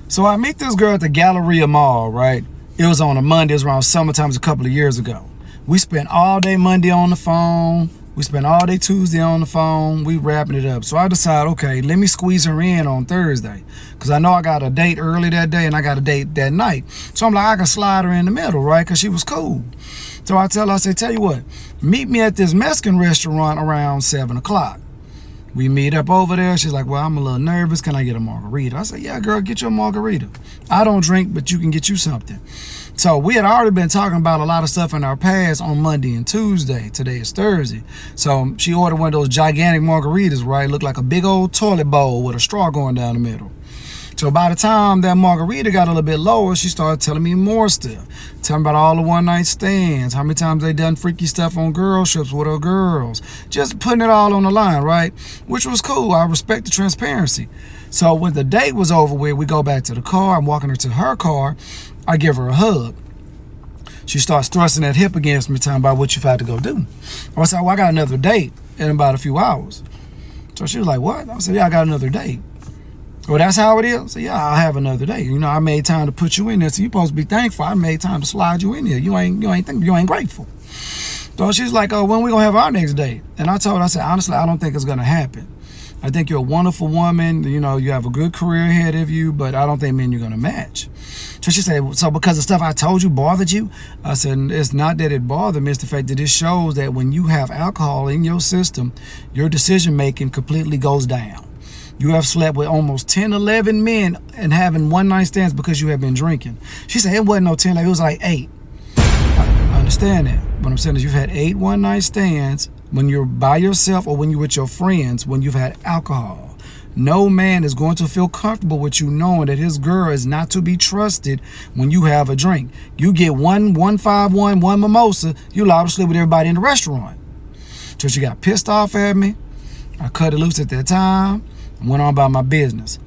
So I meet this girl at the Galleria Mall, right? It was on a Monday. It was around summertime, a couple of years ago. We spent all day Monday on the phone. We spent all day Tuesday on the phone. We wrapping it up. So I decided, okay, let me squeeze her in on Thursday. Because I know I got a date early that day and I got a date that night. So I'm like, I can slide her in the middle, right? Because she was cool. So I tell her, I say, tell you what, meet me at this Mexican restaurant around 7 o'clock. We meet up over there. She's like, well, I'm a little nervous. Can I get a margarita? I said, yeah, girl, get you a margarita. I don't drink, but you can get you something. So we had already been talking about a lot of stuff in our past on Monday and Tuesday. Today is Thursday. So she ordered one of those gigantic margaritas, right? Looked like a big old toilet bowl with a straw going down the middle. So by the time that margarita got a little bit lower, she started telling me more stuff. Telling me about all the one-night stands, how many times they done freaky stuff on girl trips with her girls. Just putting it all on the line, right? Which was cool. I respect the transparency. So when the date was over with, we go back to the car. I'm walking her to her car. I give her a hug. She starts thrusting that hip against me, talking about what you've had to go do. I said, well, I got another date in about a few hours. So she was like, what? I said, yeah, I got another date. Well, that's how it is? I said, yeah, I have another date. You know, I made time to put you in there, so you're supposed to be thankful. I made time to slide you in here. You ain't grateful. So she's like, oh, when we gonna have our next date? And I told her, I said, honestly, I don't think it's gonna happen. I think you're a wonderful woman. You know, you have a good career ahead of you, but I don't think me and you're gonna match. So she said, so because the stuff I told you bothered you? I said, it's not that it bothered me. It's the fact that it shows that when you have alcohol in your system, your decision making completely goes down. You have slept with almost 10, 11 men and having one-night stands because you have been drinking. She said, it wasn't no 10, it was like 8. I understand that. What I'm saying is you've had 8 one-night stands when you're by yourself or when you're with your friends when you've had alcohol. No man is going to feel comfortable with you knowing that his girl is not to be trusted when you have a drink. You get one mimosa, you allowed to sleep with everybody in the restaurant. So she got pissed off at me. I cut it loose at that time. Went on about my business.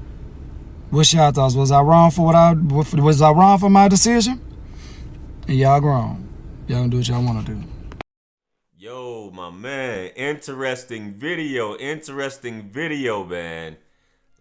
What's y'all thoughts? Was I wrong for my decision? And y'all grown. Y'all gonna do what y'all wanna do. Yo, my man, interesting video, man.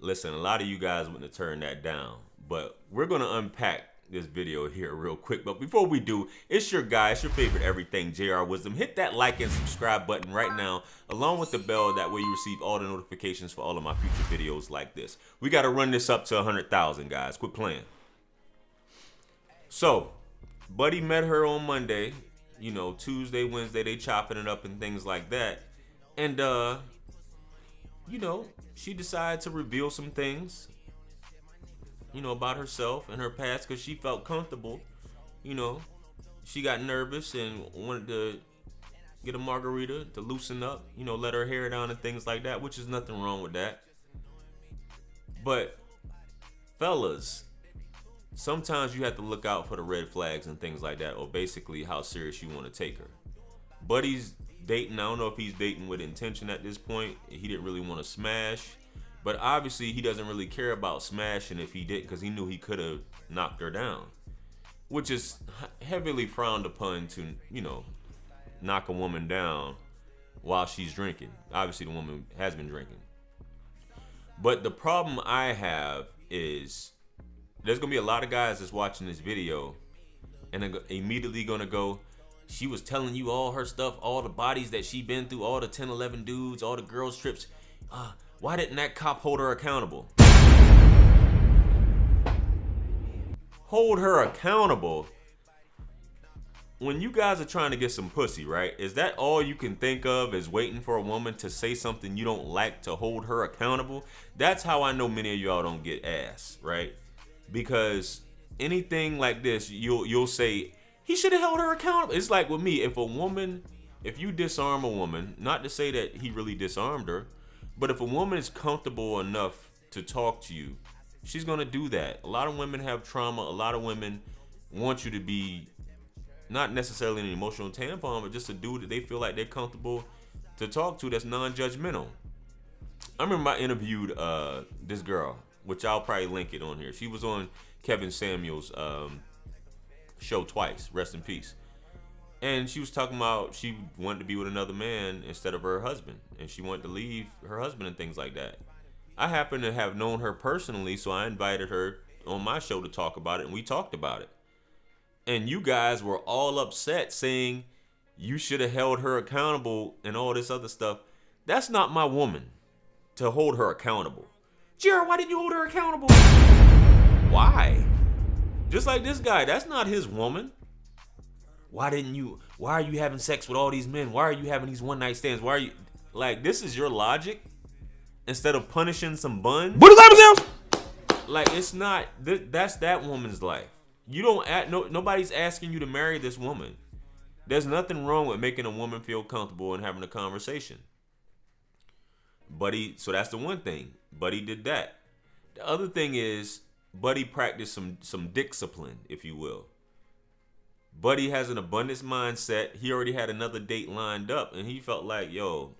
Listen, a lot of you guys wouldn't have turned that down, but we're gonna unpack this video here real quick. But before we do, it's your guy, it's your favorite everything, JR Wisdom. Hit that like and subscribe button right now, along with the bell. That way you receive all the notifications for all of my future videos like this. We got to run this up to 100,000, guys. Quit playing. So, buddy met her on Monday. You know, Tuesday, Wednesday, they chopping it up and things like that. And, you know, she decided to reveal some things, you know, about herself and her past because she felt comfortable. You know, she got nervous and wanted to get a margarita to loosen up, you know, let her hair down and things like that, which is nothing wrong with that. But fellas, sometimes you have to look out for the red flags and things like that, or basically how serious you want to take her. Buddy's dating. I don't know if he's dating with intention at this point. He didn't really want to smash. But obviously, he doesn't really care about smashing if he did, because he knew he could have knocked her down, which is heavily frowned upon to, you know, knock a woman down while she's drinking. Obviously, the woman has been drinking. But the problem I have is there's going to be a lot of guys that's watching this video and they're immediately going to go, she was telling you all her stuff, all the bodies that she been through, all the 10, 11 dudes, all the girls trips. Why didn't that cop hold her accountable? Hold her accountable? When you guys are trying to get some pussy, right? Is that all you can think of, is waiting for a woman to say something you don't like to hold her accountable? That's how I know many of y'all don't get ass, right? Because anything like this, you'll say, he should have held her accountable. It's like with me, if you disarm a woman, not to say that he really disarmed her, but if a woman is comfortable enough to talk to you, she's gonna do that. A lot of women have trauma. A lot of women want you to be not necessarily an emotional tampon, but just a dude that they feel like they're comfortable to talk to that's non-judgmental. I remember I interviewed this girl, which I'll probably link it on here. She was on Kevin Samuels' show twice, rest in peace. And she was talking about she wanted to be with another man instead of her husband, and she wanted to leave her husband and things like that. I happen to have known her personally, so I invited her on my show to talk about it, and we talked about it. And you guys were all upset saying you should have held her accountable and all this other stuff. That's not my woman to hold her accountable. Jared, why didn't you hold her accountable? Why? Just like this guy, that's not his woman. Why are you having sex with all these men? Why are you having these one night stands? Why are you, like, this is your logic? Instead of punishing some buns? Like, it's not, that's that woman's life. You don't, nobody's asking you to marry this woman. There's nothing wrong with making a woman feel comfortable and having a conversation. Buddy, so that's the one thing. Buddy did that. The other thing is, Buddy practiced some discipline, if you will. Buddy has an abundance mindset. He already had another date lined up, and he felt like, yo,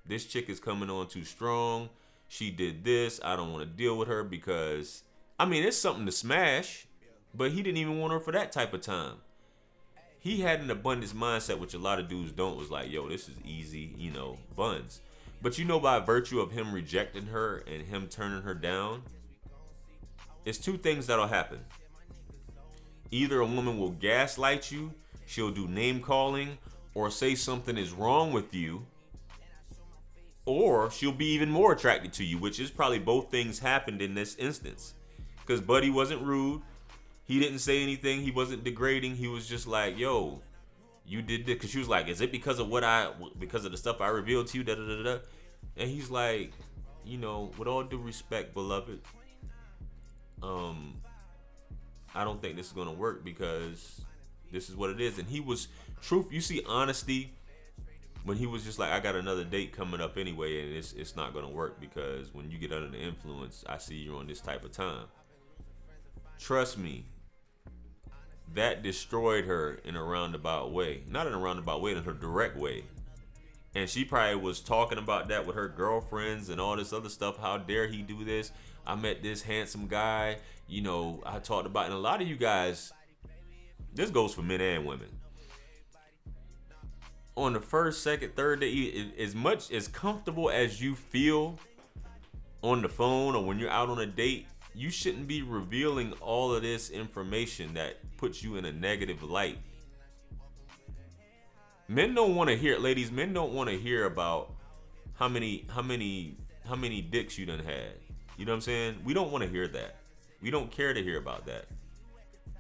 this chick is coming on too strong. She did this. I don't want to deal with her because, I mean, it's something to smash, but he didn't even want her for that type of time. He had an abundance mindset, which a lot of dudes don't, was like, yo, this is easy, buns. But by virtue of him rejecting her and him turning her down, it's two things that'll happen. Either a woman will gaslight you, she'll do name calling, or say something is wrong with you, or she'll be even more attracted to you, which is probably both things happened in this instance. Because Buddy wasn't rude. He didn't say anything. He wasn't degrading. He was just like, yo, you did this. Because she was like, is it because of because of the stuff I revealed to you? Da, da, da, da. And he's like, with all due respect, beloved, I don't think this is going to work because this is what it is. And he was truth. You see honesty when he was just like, I got another date coming up anyway, and it's not going to work because when you get under the influence, I see you're on this type of time. Trust me, that destroyed her in a roundabout way. Not in a roundabout way, in her direct way. And she probably was talking about that with her girlfriends and all this other stuff. How dare he do this? I met this handsome guy. I talked about, and a lot of you guys, this goes for men and women. On the first, second, third day, as much as comfortable as you feel on the phone or when you're out on a date, you shouldn't be revealing all of this information that puts you in a negative light. Men don't want to hear it, ladies. Men don't want to hear about how many dicks you done had. You know what I'm saying? We don't want to hear that. We don't care to hear about that.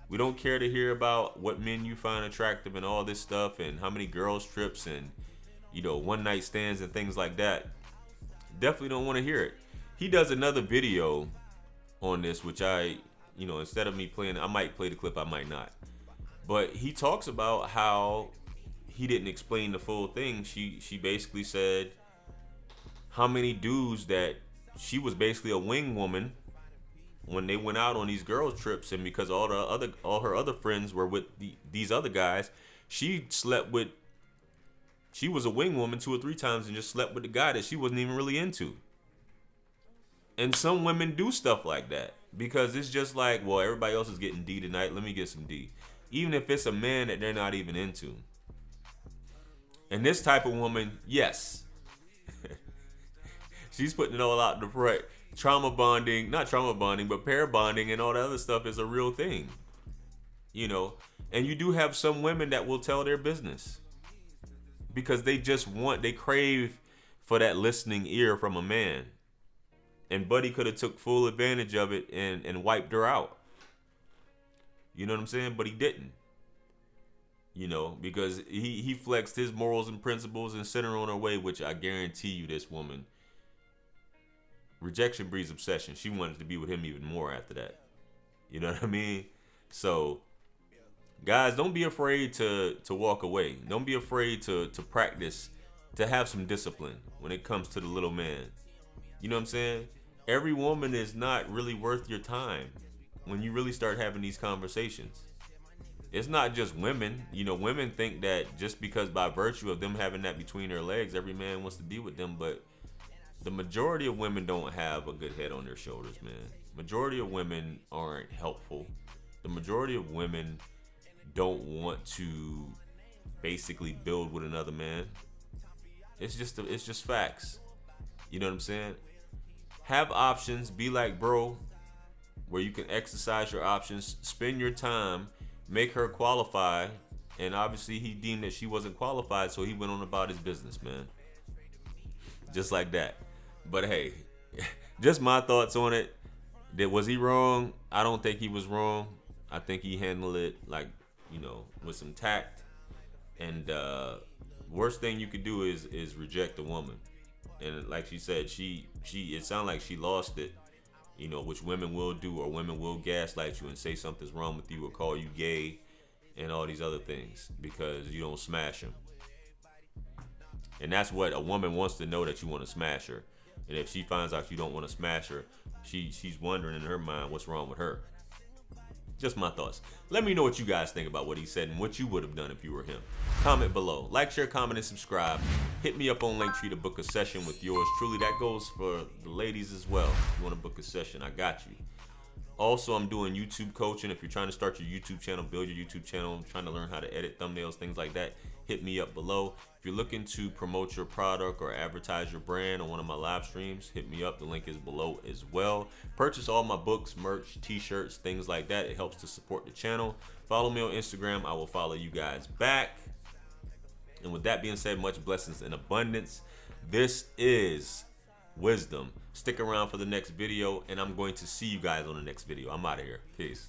We don't care to hear about what men you find attractive and all this stuff and how many girls trips and, one night stands and things like that. Definitely don't want to hear it. He does another video on this, which instead of me playing, I might play the clip, I might not. But he talks about how he didn't explain the full thing. She basically said how many dudes that she was basically a wing woman when they went out on these girls trips, and because all her other friends were with these other guys, she was a wing woman 2 or 3 times and just slept with the guy that she wasn't even really into. And some women do stuff like that because it's just like, well, everybody else is getting D tonight, let me get some D, even if it's a man that they're not even into. And this type of woman, yes, she's putting it all out in the front. Not trauma bonding, but pair bonding and all that other stuff is a real thing. And you do have some women that will tell their business because they crave for that listening ear from a man. And Buddy could have took full advantage of it and wiped her out. You know what I'm saying? But he didn't. Because he flexed his morals and principles and sent her on her way, which I guarantee you this woman, rejection breeds obsession. She wanted to be with him even more after that. You know what I mean? So, guys, don't be afraid to walk away. Don't be afraid to practice, to have some discipline when it comes to the little man. You know what I'm saying? Every woman is not really worth your time when you really start having these conversations. It's not just women. Women think that just because by virtue of them having that between their legs, every man wants to be with them, but the majority of women don't have a good head on their shoulders, man. Majority of women aren't helpful. The majority of women don't want to basically build with another man. It's just facts. You know what I'm saying? Have options. Be like, bro, where you can exercise your options, spend your time, make her qualify. And obviously he deemed that she wasn't qualified, so he went on about his business, man. Just like that. But hey, just my thoughts on it. Was he wrong? I don't think he was wrong. I think he handled it like, with some tact. And worst thing you could do is reject a woman. And like she said, it sounded like she lost it, which women will do, or women will gaslight you and say something's wrong with you or call you gay and all these other things because you don't smash them. And that's what a woman wants to know, that you want to smash her. And if she finds out you don't want to smash her, she's wondering in her mind what's wrong with her. Just my thoughts. Let me know what you guys think about what he said and what you would have done if you were him. Comment below. Like, share, comment, and subscribe. Hit me up on Linktree to book a session with yours truly. That goes for the ladies as well. If you want to book a session, I got you. Also, I'm doing YouTube coaching. If you're trying to start your YouTube channel, build your YouTube channel, trying to learn how to edit thumbnails, things like that, hit me up below. If you're looking to promote your product or advertise your brand on one of my live streams, hit me up. The link is below as well. Purchase all my books, merch, t-shirts, things like that. It helps to support the channel. Follow me on Instagram. I will follow you guys back. And with that being said, much blessings and abundance. This is Wisdom. Stick around for the next video, and I'm going to see you guys on the next video. I'm out of here. Peace.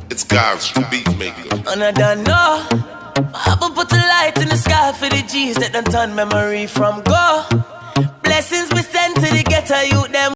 It's God's beat maker. And I don't know. I will put a light in the sky for the G's that done turn memory from go. Blessings we send to the ghetto youth them.